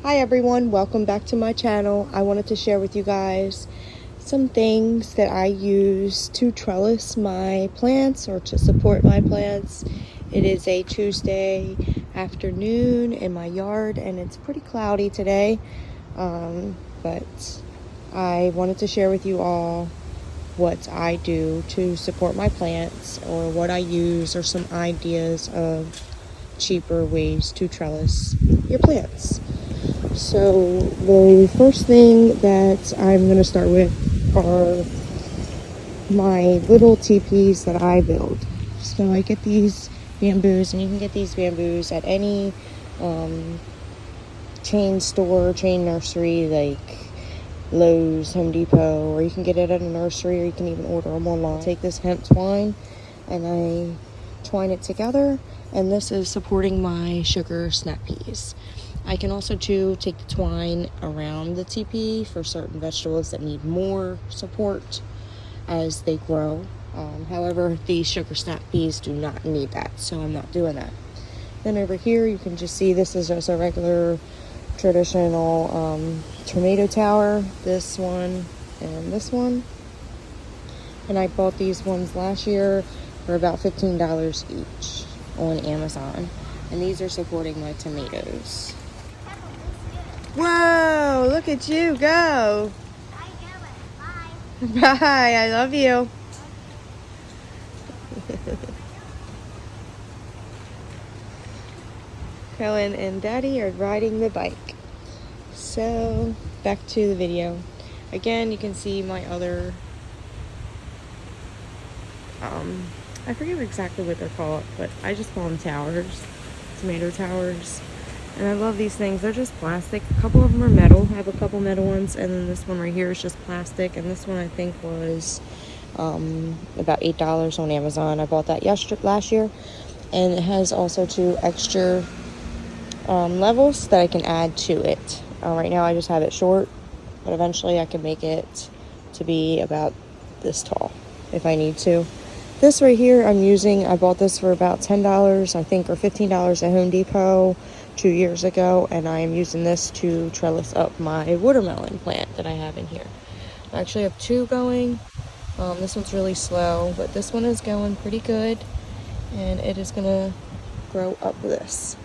Hi everyone, welcome back to my channel. I wanted to share with you guys some things that I use to trellis my plants or to support my plants. It is a Tuesday afternoon in my yard and it's pretty cloudy today, but I wanted to share with you all what I do to support my plants or what I use or some ideas of cheaper ways to trellis your plants. So the first thing that I'm going to start with are my little teepees that I build. So I get these bamboos, and you can get these bamboos at any chain store, chain nursery like Lowe's, Home Depot, or you can get it at a nursery, or you can even order them online. I take this hemp twine and I twine it together, and this is supporting my sugar snap peas. I can also take the twine around the teepee for certain vegetables that need more support as they grow. However, these sugar snap peas do not need that, so I'm not doing that. Then over here you can just see this is just a regular traditional tomato tower, this one and this one. And I bought these ones last year for about $15 each on Amazon. And these are supporting my tomatoes. Whoa, look at you go. Bye, I love you. Helen and Daddy are riding the bike. So, back to the video. Again, you can see my other, I forget exactly what they're called, but I just call them towers, tomato towers. And I love these things. They're just plastic. A couple of them are metal. I have a couple metal ones, and then this one right here is just plastic. And this one I think was about $8 on Amazon. I bought that last year, and it has also two extra levels that I can add to it. Right now I just have it short, but eventually I can make it to be about this tall if I need to. This right here I bought this for about $10 I think, or $15 at Home Depot 2 years ago, and I am using this to trellis up my watermelon plant that I have in here. I actually have two going. This one's really slow, but this one is going pretty good, and it is gonna grow up this.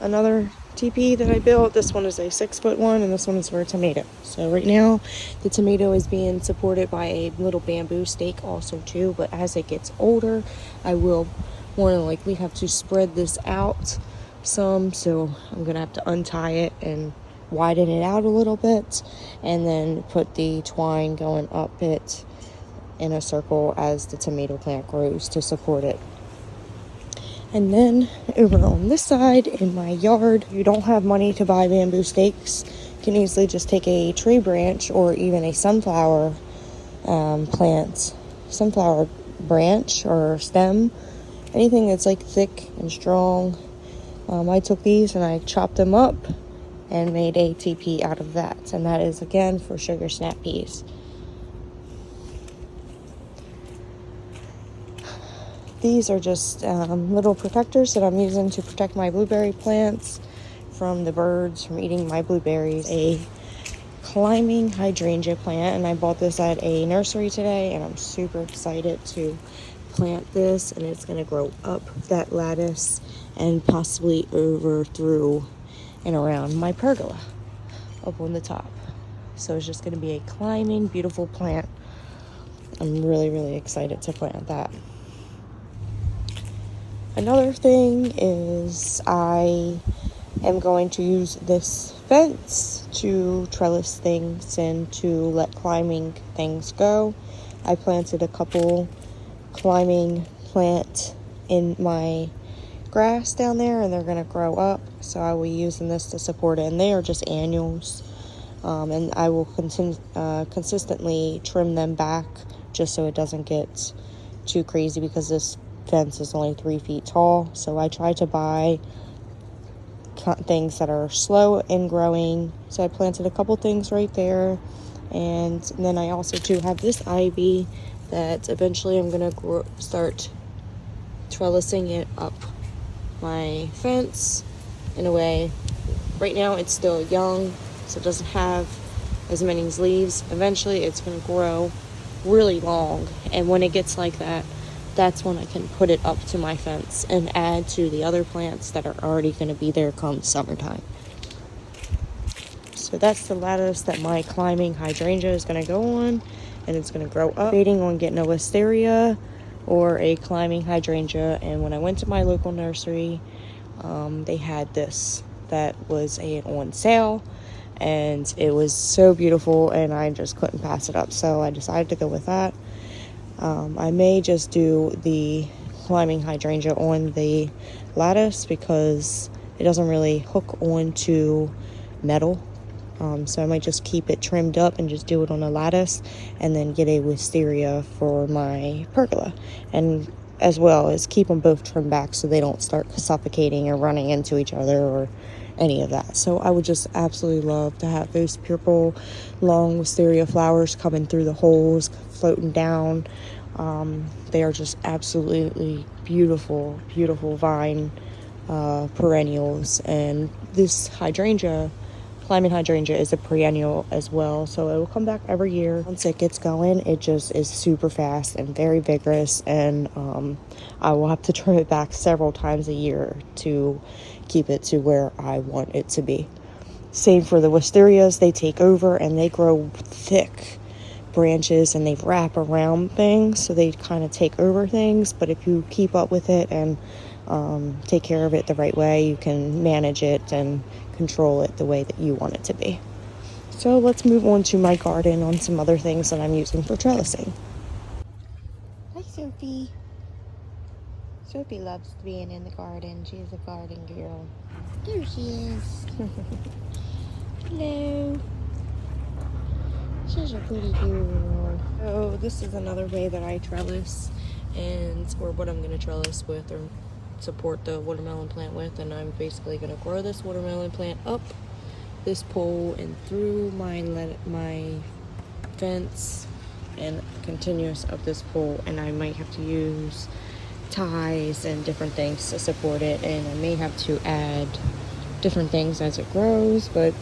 Another teepee that I built, this one is a 6-foot one, and this one is for a tomato. So right now the tomato is being supported by a little bamboo stake also too, but as it gets older I will more than likely have to spread this out some, so I'm gonna have to untie it and widen it out a little bit, and then put the twine going up it in a circle as the tomato plant grows to support it. And then over on this side in my yard, you don't have money to buy bamboo stakes. You can easily just take a tree branch or even a sunflower sunflower branch or stem, anything that's like thick and strong. I took these and I chopped them up and made a teepee out of that. And that is again for sugar snap peas. These are just little protectors that I'm using to protect my blueberry plants from the birds from eating my blueberries. A climbing hydrangea plant, and I bought this at a nursery today, and I'm super excited to plant this, and it's going to grow up that lattice and possibly over through and around my pergola up on the top. So it's just going to be a climbing beautiful plant. I'm really, really excited to plant that. Another thing is I am going to use this fence to trellis things and to let climbing things go. I planted a couple climbing plants in my grass down there, and they're going to grow up, so I will be using this to support it, and they are just annuals, and I will consistently trim them back just so it doesn't get too crazy, because this fence is only 3 feet tall. So I try to buy things that are slow in growing. So I planted a couple things right there, and then I also too have this ivy that eventually I'm gonna start trellising it up my fence in a way Right now it's still young, so it doesn't have as many leaves. Eventually it's going to grow really long, and when it gets like that, that's when I can put it up to my fence and add to the other plants that are already going to be there come summertime. So that's the lattice that my climbing hydrangea is going to go on, and it's going to grow up. Debating on getting a wisteria or a climbing hydrangea, and when I went to my local nursery, they had this that was on sale, and it was so beautiful, and I just couldn't pass it up, so I decided to go with that. I may just do the climbing hydrangea on the lattice because it doesn't really hook onto metal. So I might just keep it trimmed up and just do it on a lattice, and then get a wisteria for my pergola, and as well as keep them both trimmed back so they don't start suffocating or running into each other or any of that. So I would just absolutely love to have those purple long wisteria flowers coming through the holes, floating down. They are just absolutely beautiful, beautiful vine perennials, and this hydrangea, climbing hydrangea, is a perennial as well, so it will come back every year. Once it gets going, it just is super fast and very vigorous, and I will have to trim it back several times a year to keep it to where I want it to be. Same for the wisterias. They take over and they grow thick branches and they wrap around things, so they kind of take over things, but if you keep up with it and take care of it the right way, you can manage it and control it the way that you want it to be. So let's move on to my garden on some other things that I'm using for trellising. Hi, Sophie. Sophie loves being in the garden. She is a garden girl. There she is. Hello. She's a pretty girl. So this is another way that I trellis, or what I'm going to trellis with or support the watermelon plant with, and I'm basically going to grow this watermelon plant up this pole and through my fence and continuous up this pole, and I might have to use ties and different things to support it, and I may have to add different things as it grows, but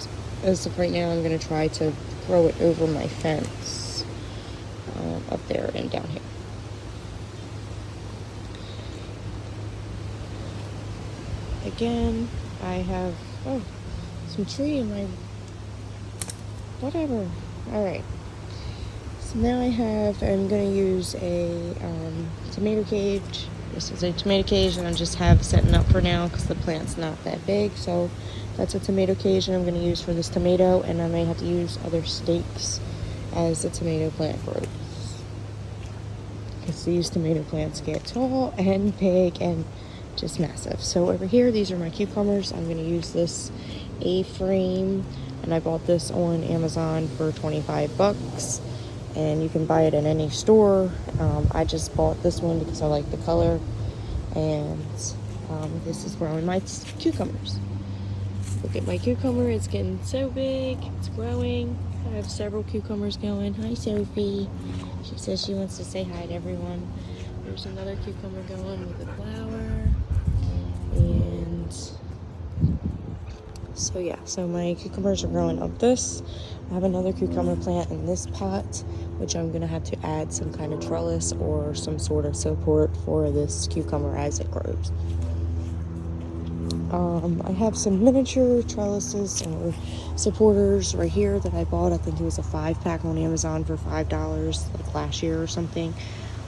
as of right now I'm going to try to grow it over my fence up there and down here. Again, I have some tree in my whatever. Alright, so now I'm going to use a tomato cage. This is a tomato cage that I just have setting up for now because the plant's not that big, so that's a tomato cage that I'm going to use for this tomato, and I may have to use other stakes as the tomato plant grows, because these tomato plants get tall and big and just massive. So over here, these are my cucumbers. I'm going to use this A-frame, and I bought this on Amazon for $25, and you can buy it in any store. I just bought this one because I like the color, and this is growing my cucumbers. Look at my cucumber, it's getting so big, it's growing. I have several cucumbers going. Hi, Sophie. She says she wants to say hi to everyone. There's another cucumber going with a flower. And so yeah, so my cucumbers are growing up this. I have another cucumber plant in this pot, which I'm going to have to add some kind of trellis or some sort of support for this cucumber as it grows. I have some miniature trellises or supporters right here that I bought. I think it was a 5-pack on Amazon for $5 like last year or something.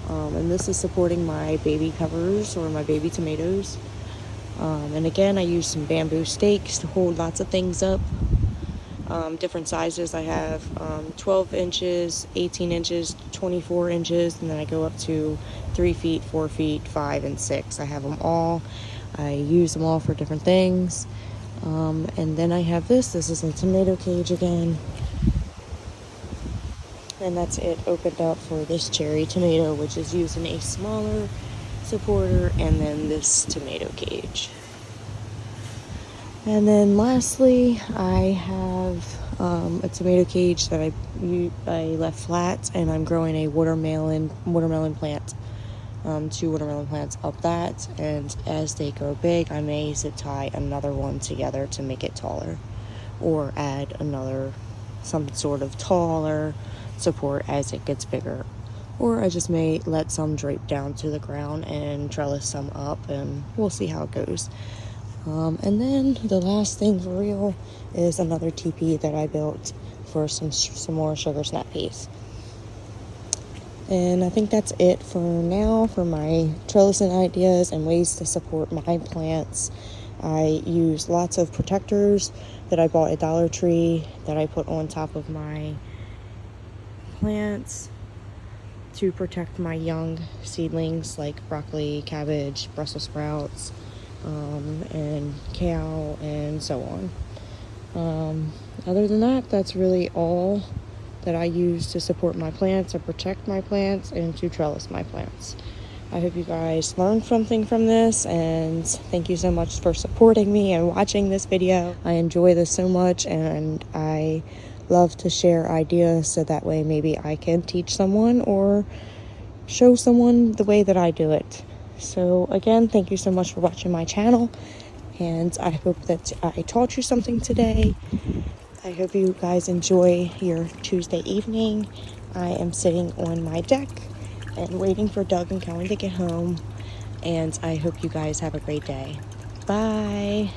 And this is supporting my baby peppers or my baby tomatoes. And again, I use some bamboo stakes to hold lots of things up. Different sizes. I have 12 inches, 18 inches, 24 inches, and then I go up to 3 feet, 4 feet, 5, and 6. I have them all. I use them all for different things. And then I have this. This is a tomato cage again. And that's it opened up for this cherry tomato, which is using a smaller supporter, and then this tomato cage. And then lastly, I have a tomato cage that I left flat, and I'm growing a watermelon plant two watermelon plants up that, and as they grow big, I may zip tie another one together to make it taller, or add some sort of taller support as it gets bigger. Or I just may let some drape down to the ground and trellis some up, and we'll see how it goes. And then the last thing for real is another teepee that I built for some more sugar snap peas. And I think that's it for now for my trellising ideas and ways to support my plants. I use lots of protectors that I bought at Dollar Tree that I put on top of my plants to protect my young seedlings like broccoli, cabbage, Brussels sprouts, and kale, and so on. Other than that, that's really all that I use to support my plants, or protect my plants, and to trellis my plants. I hope you guys learned something from this, and thank you so much for supporting me and watching this video. I enjoy this so much, and I love to share ideas so that way maybe I can teach someone or show someone the way that I do it. So again, thank you so much for watching my channel, and I hope that I taught you something today. I hope you guys enjoy your Tuesday evening. I am sitting on my deck and waiting for Doug and Kelly to get home, and I hope you guys have a great day. Bye.